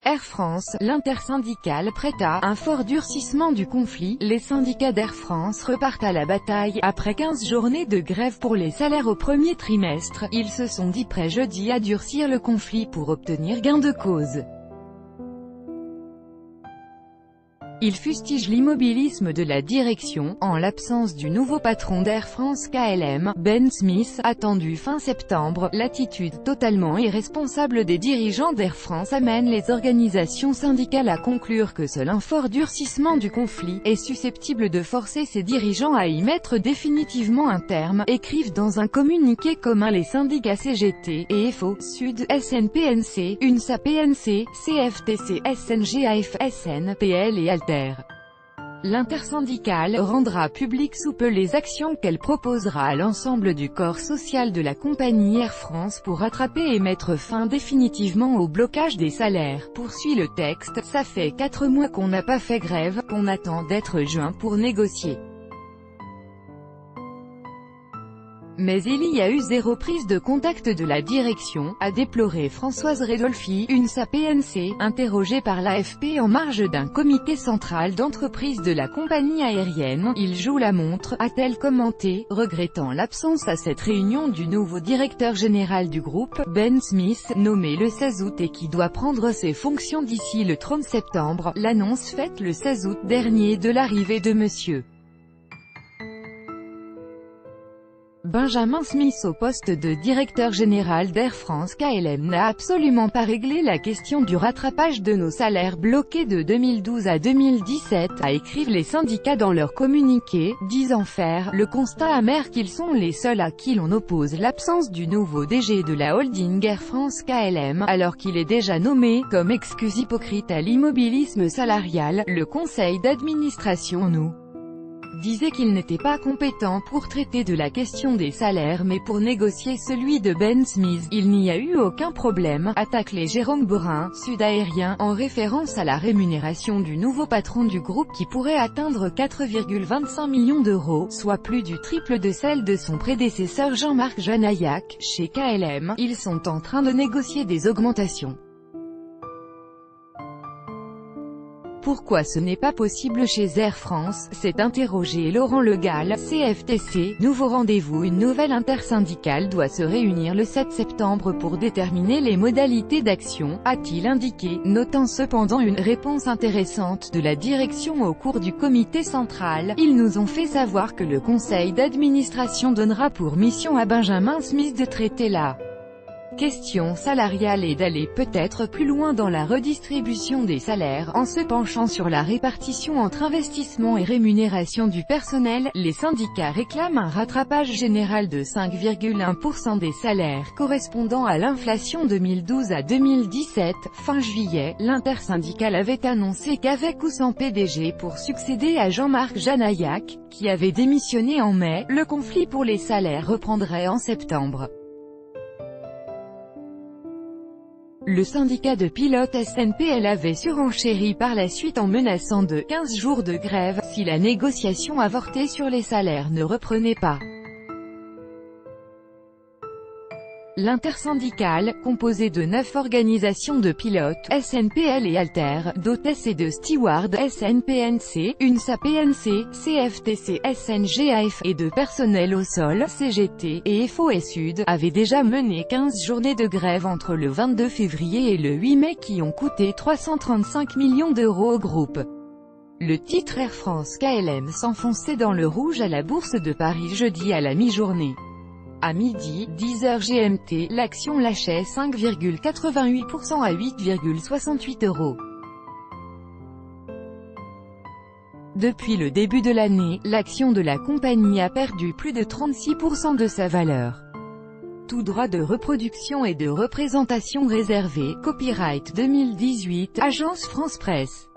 Air France, l'intersyndicale prête à un fort durcissement du conflit. Les syndicats d'Air France repartent à la bataille. Après 15 journées de grève pour les salaires au premier trimestre, ils se sont dit prêts jeudi à durcir le conflit pour obtenir gain de cause. Ils fustigent l'immobilisme de la direction, en l'absence du nouveau patron d'Air France KLM, Ben Smith, attendu fin septembre. L'attitude totalement irresponsable des dirigeants d'Air France amène les organisations syndicales à conclure que seul un fort durcissement du conflit est susceptible de forcer ces dirigeants à y mettre définitivement un terme, écrivent dans un communiqué commun les syndicats CGT, EFO, Sud, SNPNC, UNSA-PNC, CFTC, SNGAF, SNPL et Alter. L'intersyndicale rendra publiques sous peu les actions qu'elle proposera à l'ensemble du corps social de la compagnie Air France pour rattraper et mettre fin définitivement au blocage des salaires. Poursuit le texte, ça fait 4 mois qu'on n'a pas fait grève, qu'on attend d'être juin pour négocier. Mais il y a eu zéro prise de contact de la direction, a déploré Françoise Redolfi, UNSA-PNC, interrogée par l'AFP en marge d'un comité central d'entreprise de la compagnie aérienne. Il joue la montre, a-t-elle commenté, regrettant l'absence à cette réunion du nouveau directeur général du groupe, Ben Smith, nommé le 16 août et qui doit prendre ses fonctions d'ici le 30 septembre. L'annonce faite le 16 août dernier de l'arrivée de M. Benjamin Smith au poste de directeur général d'Air France KLM n'a absolument pas réglé la question du rattrapage de nos salaires bloqués de 2012 à 2017, a écrivent les syndicats dans leur communiqué, disant faire le constat amer qu'ils sont les seuls à qui l'on oppose l'absence du nouveau DG de la holding Air France KLM, alors qu'il est déjà nommé. Comme excuse hypocrite à l'immobilisme salarial, le conseil d'administration disait qu'il n'était pas compétent pour traiter de la question des salaires mais pour négocier celui de Ben Smith. Il n'y a eu aucun problème, attaque les Jérôme Borin, Sud Aérien, en référence à la rémunération du nouveau patron du groupe qui pourrait atteindre 4,25 millions d'euros, soit plus du triple de celle de son prédécesseur Jean-Marc Janaillac. Chez KLM, ils sont en train de négocier des augmentations. Pourquoi ce n'est pas possible chez Air France, s'est interrogé Laurent Legal, CFTC. Nouveau rendez-vous. Une nouvelle intersyndicale doit se réunir le 7 septembre pour déterminer les modalités d'action, a-t-il indiqué, notant cependant une réponse intéressante de la direction au cours du comité central. Ils nous ont fait savoir que le conseil d'administration donnera pour mission à Benjamin Smith de traiter la question salariale et d'aller peut-être plus loin dans la redistribution des salaires, en se penchant sur la répartition entre investissement et rémunération du personnel. Les syndicats réclament un rattrapage général de 5,1% des salaires correspondant à l'inflation 2012 à 2017. Fin juillet, l'intersyndicale avait annoncé qu'avec ou sans PDG pour succéder à Jean-Marc Janaillac, qui avait démissionné en mai, le conflit pour les salaires reprendrait en septembre. Le syndicat de pilotes SNPL avait surenchéri par la suite en menaçant de 15 jours de grève, si la négociation avortée sur les salaires ne reprenait pas. L'intersyndicale, composée de 9 organisations de pilotes, SNPL et Alter, d'hôtesses et de stewards, SNPNC, UNSA-PNC, CFTC, SNGAF, et de personnel au sol, CGT, et EFO et Sud, avait déjà mené 15 journées de grève entre le 22 février et le 8 mai qui ont coûté 335 millions d'euros au groupe. Le titre Air France KLM s'enfonçait dans le rouge à la bourse de Paris jeudi à la mi-journée. À midi, 10h GMT, l'action lâchait 5,88% à 8,68 €. Depuis le début de l'année, l'action de la compagnie a perdu plus de 36% de sa valeur. Tout droit de reproduction et de représentation réservé, copyright 2018, Agence France Presse.